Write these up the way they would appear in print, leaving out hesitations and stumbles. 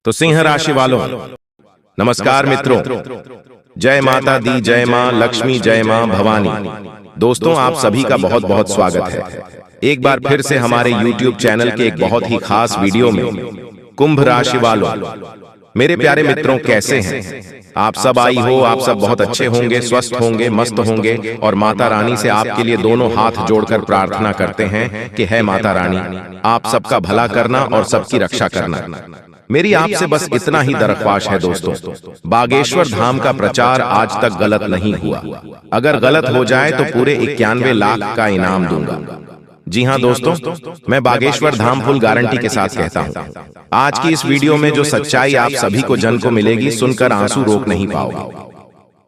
तो सिंह राशि वालों, नमस्कार मित्रों। जय माता दी, जय मां लक्ष्मी, जय मां भवानी। दोस्तों, आप सभी का बहुत बहुत स्वागत है एक बार फिर से हमारे YouTube चैनल के एक बहुत ही खास वीडियो में। कुंभ राशि वालों, मेरे प्यारे मित्रों, कैसे हैं आप सब? आई हो आप सब बहुत अच्छे होंगे, स्वस्थ होंगे, मस्त होंगे। और माता रानी से आपके लिए दोनों हाथ जोड़कर प्रार्थना करते हैं कि है माता रानी, आप सबका भला करना और सबकी रक्षा करना। मेरी आपसे बस इतना ही दरख्वास्त है दोस्तों, बागेश्वर धाम का प्रचार आज तक गलत नहीं हुआ। अगर गलत हो जाए तो पूरे 91 लाख का इनाम दूंगा। जी हाँ दोस्तों, मैं बागेश्वर धाम फुल गारंटी के साथ कहता हूँ। आज की इस वीडियो में जो सच्चाई आप सभी को जन को मिलेगी, सुनकर आंसू रोक नहीं पाओगे।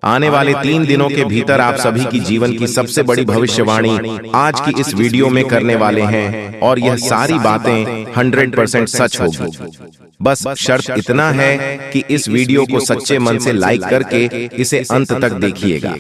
आने वाले 3 दिनों के भीतर आप सभी की जीवन की सबसे बड़ी भविष्यवाणी आज की इस वीडियो में करने वाले हैं, और यह सारी बातें 100% सच होगी। बस शर्त इतना है कि इस वीडियो को सच्चे मन से लाइक करके इसे अंत तक देखिएगा।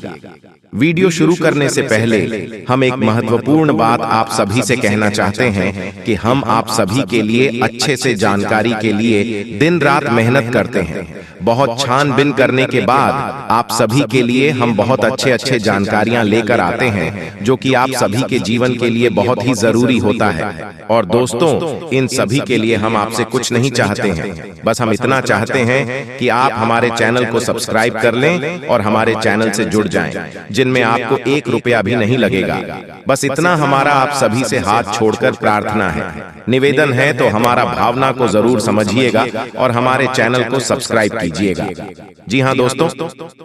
वीडियो शुरू करने से पहले हम एक महत्वपूर्ण बात आप सभी से कहना चाहते हैं कि हम आप सभी के लिए अच्छे से जानकारी के लिए दिन रात मेहनत करते हैं। बहुत छानबीन करने के बाद आप सभी के लिए हम बहुत अच्छे जानकारियां लेकर आते हैं, जो कि आप सभी के जीवन के लिए बहुत ही जरूरी होता है। और दोस्तों, इन सभी के लिए हम आपसे कुछ नहीं चाहते हैं, बस हम इतना चाहते हैं कि आप हमारे चैनल को सब्सक्राइब कर लें और हमारे चैनल से जुड़ जाएं, जिनमें आपको 1 रुपया भी नहीं लगेगा। बस इतना हमारा आप सभी से हाथ छोड़कर प्रार्थना है, निवेदन है। तो हमारा भावना को जरूर समझिएगा और हमारे चैनल को सब्सक्राइब कीजिएगा। जी हाँ दोस्तों,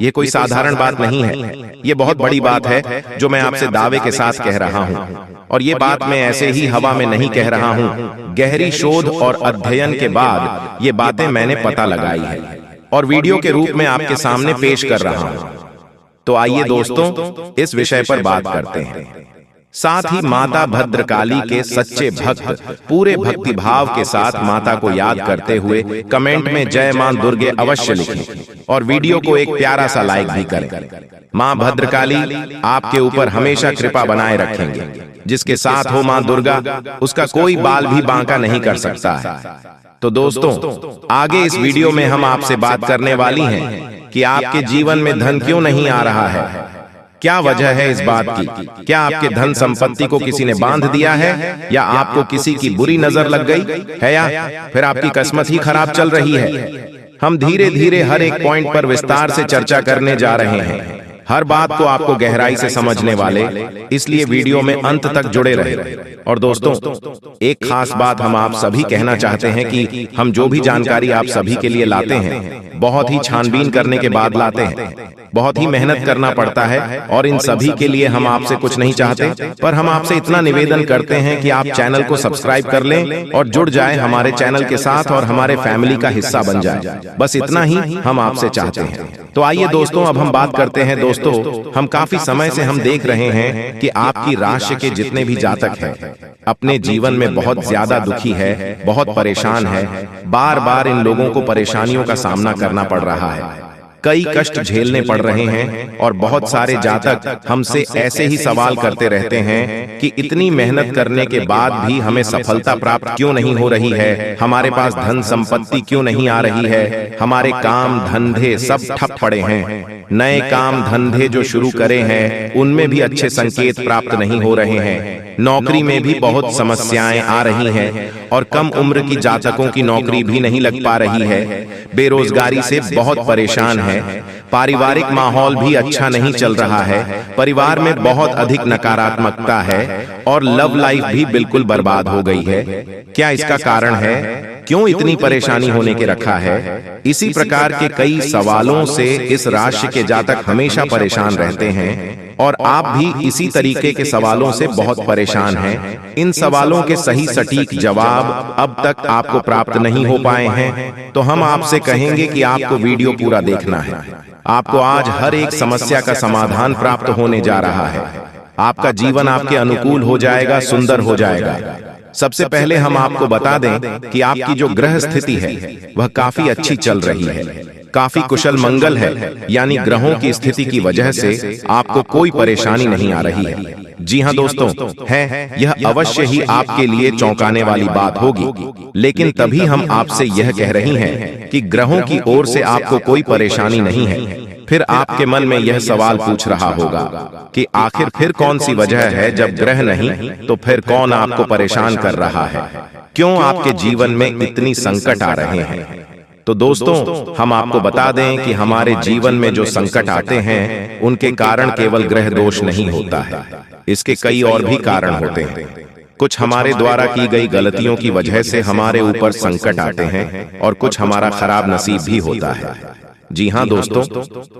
ये कोई साधारण बात नहीं है, ये बहुत बड़ी बात है जो मैं आपसे दावे के साथ कह रहा हूँ। और ये बात मैं ऐसे ही हवा में नहीं कह रहा हूँ, गहरी शोध और अध्ययन के बाद ये बातें मैंने पता लगाई है और वीडियो के रूप में आपके सामने पेश कर रहा हूँ। तो आइए दोस्तों, इस विषय पर बात करते हैं। साथ ही माता भद्रकाली के सच्चे भक्त पूरे भक्ति भाव के साथ माता को याद करते हुए कमेंट में जय मां दुर्गे अवश्य लिखें और वीडियो को एक प्यारा सा लाइक भी करें। मां भद्रकाली आपके ऊपर हमेशा कृपा बनाए रखेंगे। जिसके साथ हो मां दुर्गा, उसका कोई बाल भी बांका नहीं कर सकता है। तो दोस्तों, आगे इस वीडियो में हम आपसे बात करने वाली हैं कि आपके जीवन में धन क्यों नहीं आ रहा है। क्या वजह है इस बात की? क्या आपके धन संपत्ति को किसी ने बांध दिया है, या आपको किसी की बुरी नजर लग गई है, या फिर आपकी किस्मत ही खराब चल रही है? हम धीरे धीरे हर एक पॉइंट पर विस्तार से चर्चा करने जा रहे हैं, हर बात को आपको गहराई से समझने वाले, इसलिए वीडियो में अंत तक जुड़े रहे। और दोस्तों, एक खास बात हम आप सभी कहना चाहते हैं कि हम जो भी जानकारी आप सभी के लिए लाते हैं, बहुत ही छानबीन करने के बाद लाते हैं, बहुत ही मेहनत करना पड़ता है। और इन सभी के लिए हम आपसे कुछ नहीं चाहते, पर हम आपसे इतना निवेदन करते हैं कि आप चैनल को सब्सक्राइब कर लें और जुड़ जाएं हमारे चैनल के साथ और हमारे फैमिली का हिस्सा बन जाएं। बस इतना ही हम आपसे चाहते हैं। तो आइए दोस्तों, अब हम बात करते हैं। दोस्तों, हम काफी समय से हम देख रहे हैं कि आपकी राशि के जितने भी जातक हैं, अपने जीवन में बहुत ज्यादा दुखी है, बहुत परेशान है। बार बार इन लोगों को परेशानियों का सामना करना पड़ रहा है, कई कष्ट झेलने पड़ रहे हैं। और बहुत सारे जातक हमसे ऐसे ही सवाल करते रहते हैं कि इतनी मेहनत करने के बाद भी हमें सफलता प्राप्त क्यों नहीं हो रही है, हमारे पास धन संपत्ति क्यों नहीं आ रही है, हमारे काम धंधे सब ठप पड़े हैं, नए काम धंधे जो शुरू करे हैं उनमें भी अच्छे संकेत प्राप्त नहीं हो रहे हैं, नौकरी में भी बहुत समस्याएं आ रही हैं, और कम उम्र की जातकों की नौकरी भी नहीं लग पा रही है, बेरोजगारी से बहुत परेशान है, पारिवारिक माहौल भी अच्छा नहीं चल रहा है, परिवार में बहुत अधिक नकारात्मकता है, और लव लाइफ भी बिल्कुल बर्बाद हो गई है। क्या इसका कारण है? क्यों इतनी परेशानी होने के रखा है? इसी प्रकार के कई सवालों से इस राशि के जातक हमेशा परेशान रहते हैं, और आप भी इसी तरीके के सवालों से बहुत परेशान हैं। इन सवालों के सही सटीक जवाब अब तक आपको प्राप्त नहीं हो पाए हैं, तो हम आपसे कहेंगे कि आपको वीडियो पूरा देखना है। आपको आज हर एक समस्या का समाधान प्राप्त होने जा रहा है। आपका जीवन आपके अनुकूल हो जाएगा, सुंदर हो जाएगा। सबसे पहले हम आपको बता दें कि आपकी जो ग्रह स्थिति है वह काफी अच्छी चल रही है, काफी कुशल मंगल है, यानी ग्रहों की स्थिति की वजह से आपको कोई परेशानी नहीं आ रही है। जी हाँ दोस्तों, है यह अवश्य ही आपके लिए चौंकाने वाली बात होगी, लेकिन तभी हम आपसे यह कह रही हैं कि ग्रहों की ओर से आपको कोई परेशानी नहीं है। फिर आपके मन में यह सवाल पूछ रहा होगा कि आखिर फिर कौन सी वजह है, जब ग्रह नहीं तो फिर कौन आपको परेशान कर रहा है, क्यों आपके जीवन में इतनी संकट आ रहे हैं। तो दोस्तों, हम आपको बता दें कि हमारे जीवन में जो संकट आते हैं उनके कारण केवल ग्रह दोष नहीं होता है, इसके कई और भी कारण होते हैं। कुछ हमारे द्वारा की गई गलतियों की वजह से हमारे ऊपर संकट आते हैं और कुछ हमारा खराब नसीब भी होता है। जी हाँ दोस्तों,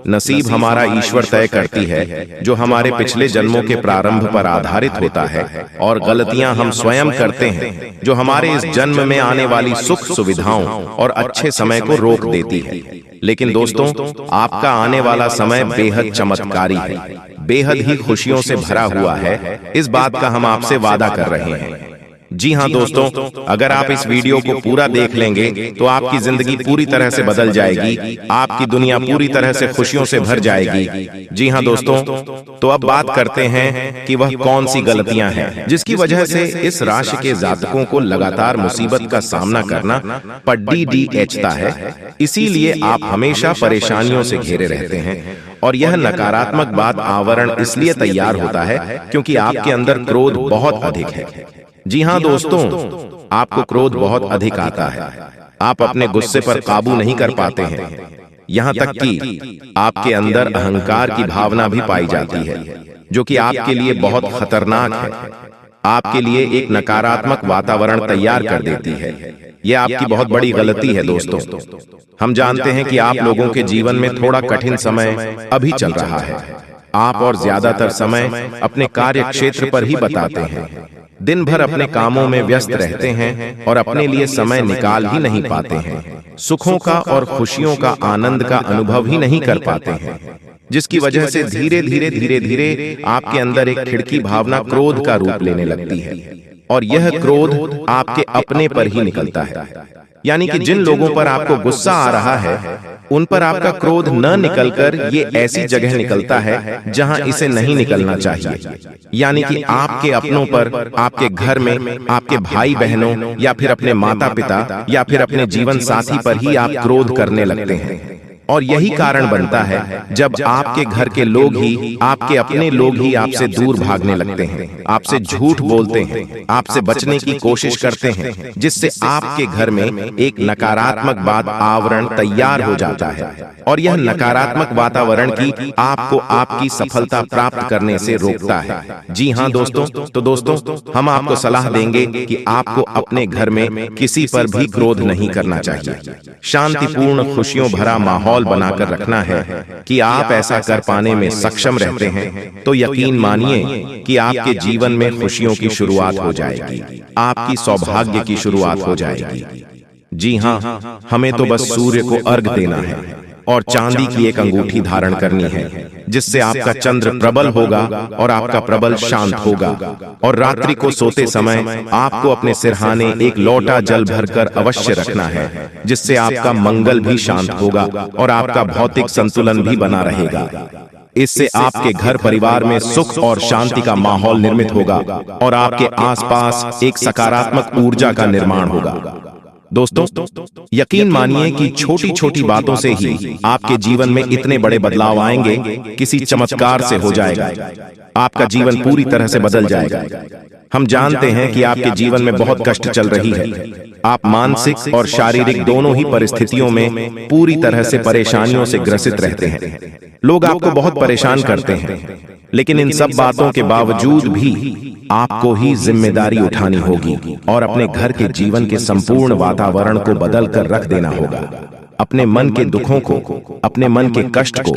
नसीब हमारा ईश्वर तय करती है, जो हमारे पिछले जन्मों के प्रारंभ पर आधारित होता है, और गलतियां हम स्वयं करते हैं जो हमारे इस जन्म में आने वाली सुख सुविधाओं और अच्छे समय को रोक देती है। लेकिन दोस्तों, आपका आने वाला समय बेहद चमत्कारी है, बेहद ही खुशियों से भरा हुआ है, इस बात का हम आपसे वादा कर रहे हैं। जी हाँ दोस्तों, अगर आप इस वीडियो को पूरा देख लेंगे तो आपकी जिंदगी पूरी तरह से बदल जाएगी, आपकी दुनिया पूरी तरह से खुशियों से भर जाएगी। जी हाँ दोस्तों, तो अब बात करते हैं कि वह कौन सी गलतियां हैं जिसकी वजह से इस राशि के जातकों को लगातार मुसीबत का सामना करना पड़ता है। इसीलिए आप हमेशा परेशानियों से घिरे रहते हैं, और यह नकारात्मक बात आवरण इसलिए तैयार होता है क्योंकि आपके अंदर क्रोध बहुत अधिक है। जी हाँ दोस्तों, आपको क्रोध बहुत अधिक आता है, आप अपने गुस्से पर काबू नहीं कर पाते हैं, यहाँ तक कि आपके अंदर अहंकार की भावना भी पाई जाती है, जो कि आपके लिए बहुत खतरनाक है, आपके लिए एक नकारात्मक वातावरण तैयार कर देती है। यह आपकी बहुत बड़ी गलती है दोस्तों। हम जानते हैं कि आप लोगों के जीवन में थोड़ा कठिन समय अभी चल रहा है। आप और ज्यादातर समय अपने कार्य क्षेत्र पर ही बताते हैं, दिन भर अपने कामों में व्यस्त रहते हैं और अपने लिए समय निकाल ही नहीं पाते हैं, सुखों का और खुशियों का आनंद का अनुभव ही नहीं कर पाते हैं, जिसकी वजह से धीरे धीरे आपके अंदर एक खिड़की भावना क्रोध का रूप लेने लगती है, और यह क्रोध आपके अपने पर ही निकलता है। यानी कि जिन लोगों पर आपको गुस्सा आ रहा है, उन पर आपका क्रोध न निकलकर ये ऐसी जगह निकलता है जहां इसे नहीं निकलना चाहिए। यानी कि आपके अपनों पर, आपके घर में, आपके भाई बहनों या फिर अपने माता पिता या फिर अपने जीवन साथी पर ही आप क्रोध करने लगते हैं। और यही कारण बनता है जब आपके घर के लोग ही, आपके अपने लोग ही आपसे दूर भागने लगते हैं, आपसे झूठ बोलते हैं, आपसे बचने की कोशिश करते हैं, जिससे आपके घर में एक नकारात्मक बात आवरण तैयार हो जाता है, और यह नकारात्मक वातावरण की आपको आपकी सफलता प्राप्त करने से रोकता है। जी हाँ दोस्तों, तो दोस्तों, हम आपको सलाह देंगे कि आपको अपने घर में किसी पर भी क्रोध नहीं करना चाहिए। शांतिपूर्ण खुशियों भरा माहौल बनाकर रखना है कि आप ऐसा कर पाने में सक्षम रहते हैं, तो यकीन मानिए कि आपके जीवन में खुशियों की शुरुआत हो जाएगी, आपकी सौभाग्य की शुरुआत हो जाएगी। जी हाँ, हमें तो बस सूर्य को अर्घ देना है और चांदी की एक अंगूठी धारण करनी है, जिससे आपका चंद्र प्रबल होगा और आपका प्रबल शांत होगा, और रात्रि को सोते समय आपको अपने सिरहाने एक लोटा जल भरकर अवश्य रखना है, जिससे आपका मंगल भी शांत होगा और आपका भौतिक संतुलन भी बना रहेगा। इससे आपके घर परिवार में सुख और शांति का माहौल निर्मित होगा और आपके आसपास एक सकारात्मक ऊर्जा का निर्माण होगा। दोस्तों, यकीन मानिए कि छोटी छोटी बातों से ही आपके जीवन में इतने बड़े बदलाव आएंगे, किसी चमत्कार से हो जाएगा, आपका जीवन पूरी तरह से बदल जाएगा। हम जानते हैं कि आपके जीवन में बहुत कष्ट चल रही है, आप मानसिक और शारीरिक दोनों ही परिस्थितियों में पूरी तरह से परेशानियों से ग्रसित रहते हैं। लोग आपको बहुत परेशान करते हैं, लेकिन इन सब बातों के बावजूद भी आपको ही जिम्मेदारी उठानी होगी और अपने घर के जीवन के संपूर्ण वातावरण को बदल कर रख देना होगा। अपने मन के दुखों को, अपने मन के कष्ट को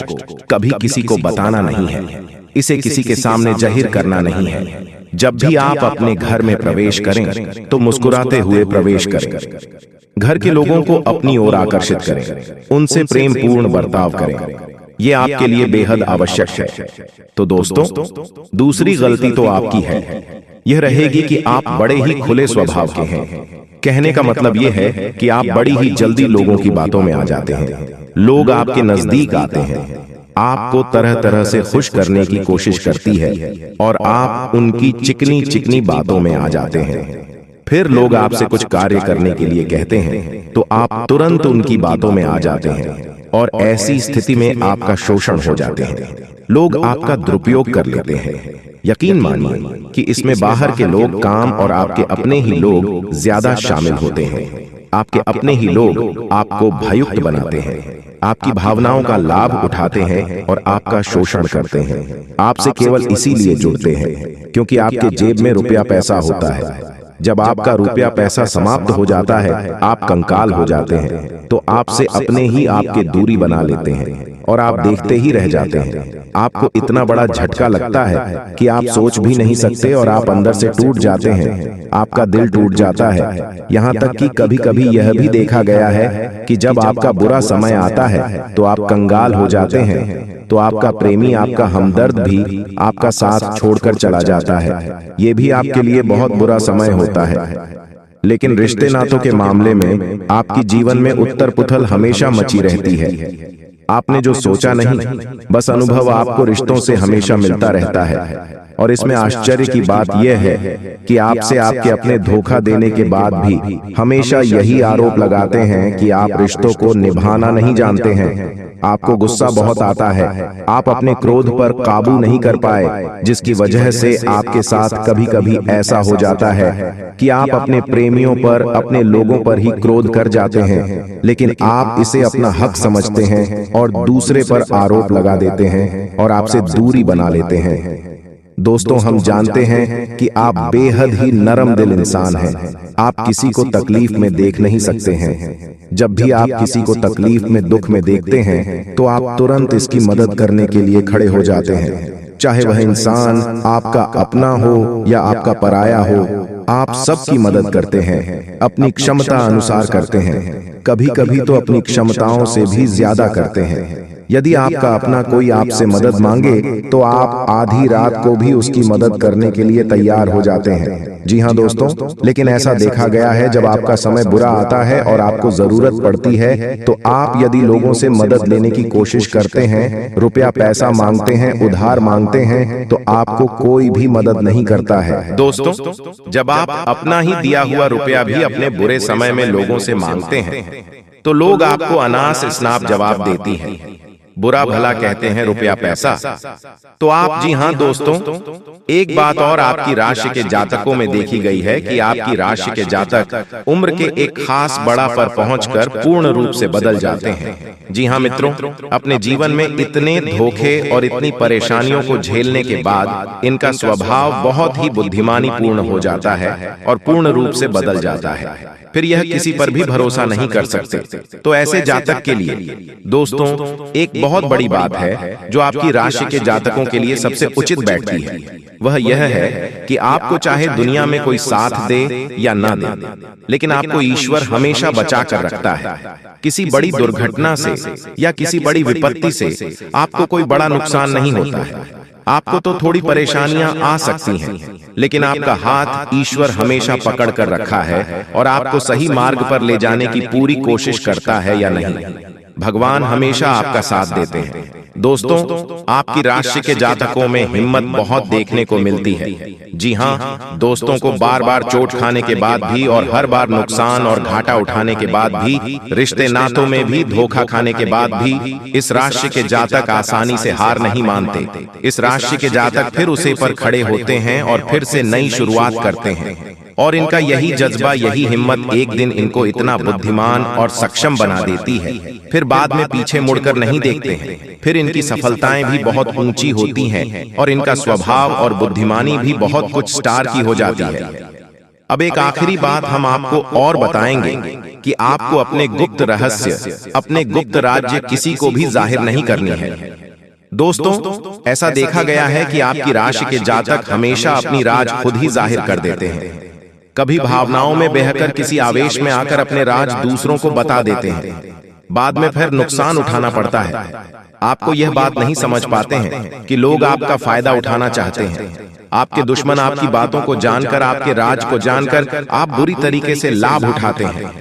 कभी किसी को बताना नहीं है, इसे किसी के सामने जाहिर करना नहीं है। जब भी आप अपने घर में प्रवेश करें तो मुस्कुराते हुए प्रवेश करें, घर के लोगों को अपनी ओर आकर्षित करें, उनसे प्रेम पूर्ण बर्ताव करें, ये आपके लिए बेहद आवश्यक है। तो दोस्तों, दूसरी गलती तो आपकी है, यह रहेगी कि आप बड़े ही खुले स्वभाव के हैं। कहने का मतलब यह है कि आप बड़ी ही जल्दी लोगों की बातों में आ जाते हैं, लोग आपके नजदीक आते हैं, आपको तरह तरह से खुश करने की कोशिश करती है और आप उनकी चिकनी चिकनी बातों में आ जाते हैं। फिर लोग आपसे कुछ कार्य करने के लिए कहते हैं तो आप तुरंत उनकी बातों में आ जाते हैं और ऐसी स्थिति में आपका शोषण हो जाते हैं। लोग आपका दुरुपयोग कर लेते हैं। यकीन मानिए कि इसमें बाहर के लोग काम और आपके अपने ही लोग ज्यादा शामिल होते हैं। आपके अपने ही लोग आपको भययुक्त बनाते हैं, आपकी भावनाओं का लाभ उठाते हैं और आपका शोषण करते हैं। आपसे केवल इसीलिए जुड़ते हैं क्योंकि आपके जेब में रुपया पैसा होता है। जब आपका रुपया पैसा समाप्त हो जाता है, आप कंकाल हो जाते हैं, तो आपसे अपने ही आपके दूरी बना लेते हैं और आप देखते ही रह जाते हैं। आपको इतना बड़ा झटका लगता है कि आप सोच भी नहीं सकते और आप अंदर से टूट जाते हैं। आपका दिल टूट जाता है। यहाँ तक कि कभी कभी यह भी देखा गया है कि जब आपका बुरा समय आता है तो आप कंगाल हो जाते हैं, तो आपका प्रेमी, आपका हमदर्द भी आपका साथ छोड़कर चला जाता है। ये भी आपके लिए बहुत बुरा समय होता है। लेकिन रिश्ते नातों के मामले में आपकी जीवन में उथल पुथल हमेशा मची रहती है। आपने जो सोचा नहीं, बस अनुभव आपको रिश्तों से हमेशा मिलता रहता है। और इसमें आश्चर्य की बात यह है कि आपसे आपके अपने धोखा देने के बाद भी हमेशा यही आरोप लगाते हैं कि आप रिश्तों को निभाना नहीं जानते हैं। आपको गुस्सा बहुत आता है, आप अपने क्रोध पर काबू नहीं कर पाए, जिसकी वजह से आपके साथ कभी कभी ऐसा हो जाता है कि आप अपने प्रेमियों पर, अपने लोगों पर ही क्रोध कर जाते हैं। लेकिन आप इसे अपना हक समझते हैं और दूसरे पर आरोप लगा देते हैं और आपसे दूरी बना लेते हैं। दोस्तों, हम जानते हैं कि आप बेहद ही नरम दिल इंसान हैं। आप किसी को तकलीफ में देख नहीं सकते हैं। जब भी आप किसी को तकलीफ में, दुख में देखते हैं तो आप तुरंत इसकी मदद करने के लिए खड़े हो जाते हैं। चाहे वह इंसान आपका अपना हो या आपका पराया हो, आप सबकी मदद करते हैं, अपनी क्षमता अनुसार करते हैं। कभी कभी तो अपनी क्षमताओं से भी ज्यादा करते हैं। यदि आपका अपना कोई आपसे मदद मांगे तो आप आधी रात को भी उसकी मदद करने के लिए तैयार हो जाते हैं। जी हाँ दोस्तों, लेकिन ऐसा देखा गया है जब आपका समय बुरा आता है और आपको जरूरत पड़ती है तो आप यदि लोगों से मदद लेने की कोशिश करते हैं, रुपया पैसा मांगते हैं, उधार मांगते हैं, तो आपको कोई भी मदद नहीं करता है। दोस्तों, जब आप अपना ही दिया हुआ रुपया भी अपने बुरे समय में लोगों से मांगते हैं तो लोग आपको अनास स्नाप जवाब देती हैं, बुरा भला कहते हैं, रुपया पैसा। तो आप, जी हाँ दोस्तों, एक बात और आपकी राशि के जातकों में देखी गई है कि आपकी राशि के जातक उम्र के एक खास बड़ा पर पहुंचकर पूर्ण रूप से बदल जाते हैं। जी हाँ मित्रों, अपने जीवन में इतने धोखे और इतनी परेशानियों को झेलने के बाद इनका स्वभाव बहुत ही बुद्धिमानी पूर्ण हो जाता है और पूर्ण रूप से बदल जाता है। फिर यह किसी पर भी भरोसा नहीं कर सकते। तो ऐसे जातक के लिए दोस्तों एक बहुत बड़ी बात है जो आपकी राशि के जातकों के लिए सबसे उचित बैठती है। वह यह है कि आपको चाहे दुनिया में कोई साथ दे या ना दे, लेकिन आपको ईश्वर हमेशा बचा कर रखता है। किसी बड़ी दुर्घटना से या किसी बड़ी विपत्ति से आपको कोई बड़ा नुकसान नहीं होता है। आपको तो थोड़ी परेशानियां आ सकती हैं, लेकिन आपका हाथ ईश्वर हमेशा पकड़ कर रखा है और आपको सही मार्ग पर ले जाने की पूरी कोशिश करता है या नहीं। भगवान हमेशा आपका साथ देते हैं। दोस्तों, आपकी राशि के जातकों में हिम्मत बहुत देखने को मिलती है। जी हाँ दोस्तों, को बार बार चोट खाने के बाद भी और हर बार नुकसान और घाटा उठाने के बाद भी, रिश्ते नातों में भी धोखा खाने के बाद भी, इस राशि के जातक आसानी से हार नहीं मानते। इस राशि के जातक फिर उसे पर खड़े होते हैं और फिर से नई शुरुआत करते हैं। और इनका यही जज्बा, यही हिम्मत एक दिन इनको इतना बुद्धिमान और सक्षम बना देती है, फिर बाद में पीछे मुड़कर नहीं देखते हैं। फिर इनकी सफलताएं भी बहुत ऊंची होती हैं और इनका स्वभाव और बुद्धिमानी भी बहुत कुछ स्टार की हो जाती है। अब एक आखिरी बात हम आपको और बताएंगे कि आपको अपने गुप्त रहस्य, अपने गुप्त राज्य किसी को भी जाहिर नहीं करनी है। दोस्तों, ऐसा देखा गया है कि आपकी राशि के जातक हमेशा अपनी राज खुद ही जाहिर कर देते हैं। कभी भावनाओं में बहकर किसी आवेश में आकर अपने राज दूसरों को बता देते हैं, बाद में फिर नुकसान उठाना पड़ता है। आपको यह बात नहीं समझ पाते हैं कि लोग आपका फायदा उठाना चाहते हैं। आपके दुश्मन आपकी बातों को जानकर, आपके राज को जानकर आप बुरी तरीके से लाभ उठाते हैं,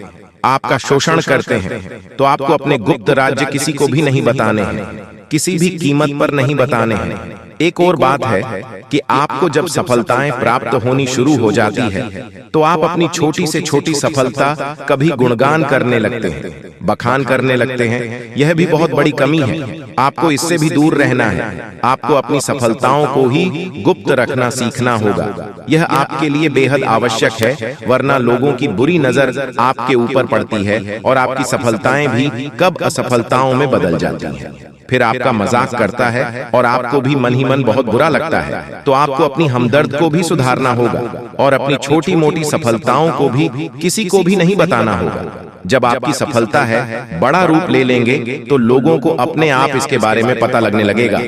आपका शोषण करते हैं। तो आपको अपने गुप्त राज्य किसी को भी नहीं बताने हैं। किसी भी कीमत पर नहीं बताने हैं। एक और बात है कि आपको जब सफलताएं प्राप्त होनी शुरू हो जाती है तो आप अपनी छोटी से छोटी सफलता कभी गुणगान करने लगते हैं, बखान करने लगते हैं। यह भी बहुत बड़ी कमी है। आपको इससे भी दूर रहना है। आपको अपनी सफलताओं को ही गुप्त रखना सीखना होगा। यह आपके लिए बेहद आवश्यक है, वरना लोगों की बुरी नजर आपके ऊपर पड़ती है और आपकी सफलताएं भी कब असफलताओं में बदल जाती हैं। फिर आपका मजाक करता है और आपको भी मन ही मन बहुत बुरा लगता है। तो आपको अपनी हमदर्द को भी सुधारना होगा और अपनी छोटी मोटी सफलताओं को भी किसी को भी नहीं बताना होगा। जब आपकी सफलता है बड़ा रूप ले लेंगे तो लोगों को अपने आप इसके बारे में पता लगने लगेगा।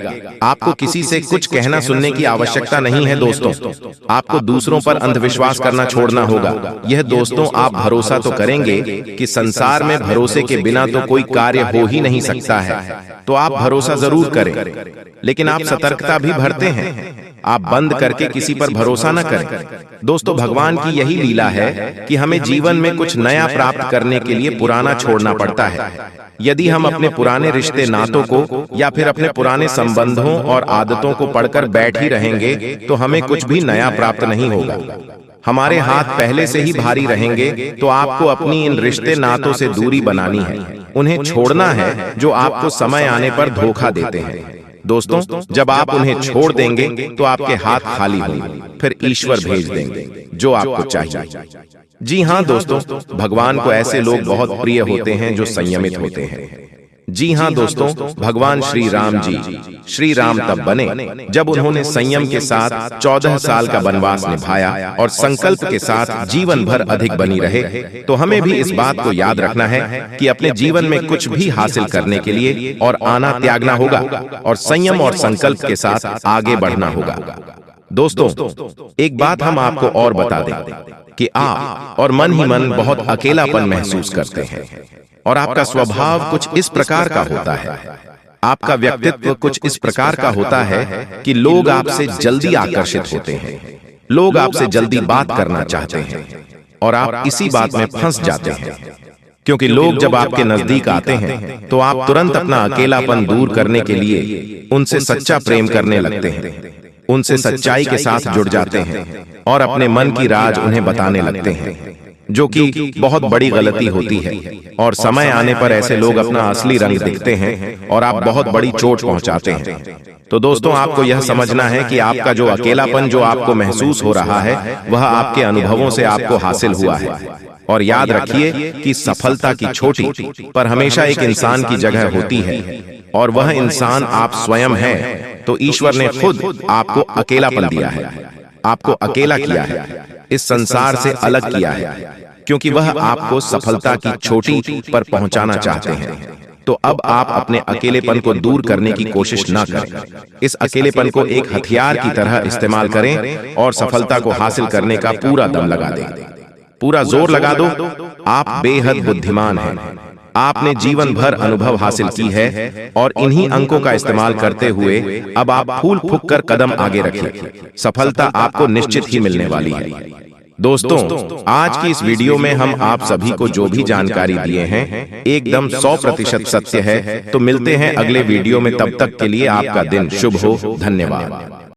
आपको किसी से कुछ कहना सुनने की आवश्यकता नहीं है दोस्तों। आपको दूसरों पर अंधविश्वास करना छोड़ना होगा। यह दोस्तों आप भरोसा तो करेंगे कि संसार में भरोसे के बिना तो कोई कार्य हो ही नहीं सकता है, तो आप भरोसा जरूर करें, लेकिन आप सतर्कता भी बरतें हैं। आप बंद करके किसी पर भरोसा न करें। दोस्तों, भगवान की यही लीला है कि हमें जीवन में कुछ नया प्राप्त करने के लिए पुराना छोड़ना पड़ता है। यदि हम अपने पुराने रिश्ते नातों को या फिर अपने पुराने संबंधों और आदतों को पढ़कर बैठ ही रहेंगे तो हमें कुछ भी नया प्राप्त नहीं होगा। हमारे हाथ पहले से ही भारी रहेंगे। तो आपको अपनी इन रिश्ते नातों से दूरी बनानी है, उन्हें छोड़ना है जो आपको समय आने पर धोखा देते हैं। दोस्तों, जब आप उन्हें छोड़ देंगे तो आपके हाथ खाली होंगे, फिर ईश्वर भेज देंगे जो आपको चाहिए। जी हाँ दोस्तों, भगवान को ऐसे लोग बहुत प्रिय होते हैं जो संयमित होते हैं। जी हाँ दोस्तों, भगवान श्री राम जी, श्री राम तब बने जब उन्होंने संयम के साथ 14 साल का वनवास निभाया और संकल्प के साथ जीवन भर अधिक बनी रहे। तो हमें भी इस बात को याद रखना है कि अपने जीवन में कुछ भी हासिल करने के लिए और आना त्यागना होगा और संयम और संकल्प के साथ आगे बढ़ना होगा। दोस्तों, एक बात हम आपको और बता दें कि आप और मन ही मन बहुत अकेलापन महसूस करते हैं और आपका स्वभाव कुछ इस प्रकार का होता है, आपका व्यक्तित्व कुछ इस प्रकार का होता है कि लोग आपसे जल्दी आकर्षित होते हैं, लोग आपसे जल्दी बात करना चाहते हैं और आप इसी बात में फंस जाते हैं। क्योंकि लोग जब आपके नजदीक आते हैं तो आप तुरंत अपना अकेलापन दूर करने के लिए उनसे सच्चा प्रेम करने लगते हैं, उनसे सच्चाई के साथ जुड़ जाते हैं और अपने मन की राज उन्हें बताने लगते हैं, जो कि बहुत बड़ी गलती होती है। और समय आने पर ऐसे लोग अपना असली रंग दिखते हैं और आप बहुत बड़ी चोट पहुंचाते हैं। तो दोस्तों, आपको यह समझना है कि आपका जो अकेलापन जो आपको महसूस हो रहा है वह आपके अनुभवों से आपको हासिल हुआ है। और याद रखिए कि सफलता की छोटी पर हमेशा एक इंसान की जगह होती है और वह इंसान आप स्वयं हैं। तो ईश्वर ने खुद आपको अकेलापन दिया है, आपको अकेला किया है, इस संसार से अलग किया है, क्योंकि वह आपको सफलता की छोटी पर पहुंचाना चाहते हैं। तो अब आप अपने अकेलेपन को दूर करने की कोशिश ना करें। इस अकेलेपन को एक हथियार की तरह इस्तेमाल करें और सफलता को हासिल करने का पूरा दम लगा दें, पूरा जोर लगा दो। आप बेहद बुद्धिमान हैं, आपने जीवन भर अनुभव हासिल की है और इन्हीं अंकों का इस्तेमाल करते हुए अब आप फूल फूंक कर कदम आगे रखें। सफलता आपको निश्चित ही मिलने वाली है। दोस्तों, आज की इस वीडियो में हम आप सभी को जो भी जानकारी दिए हैं एकदम 100% सत्य है। तो मिलते हैं अगले वीडियो में, तब तक के लिए आपका दिन शुभ हो। धन्यवाद।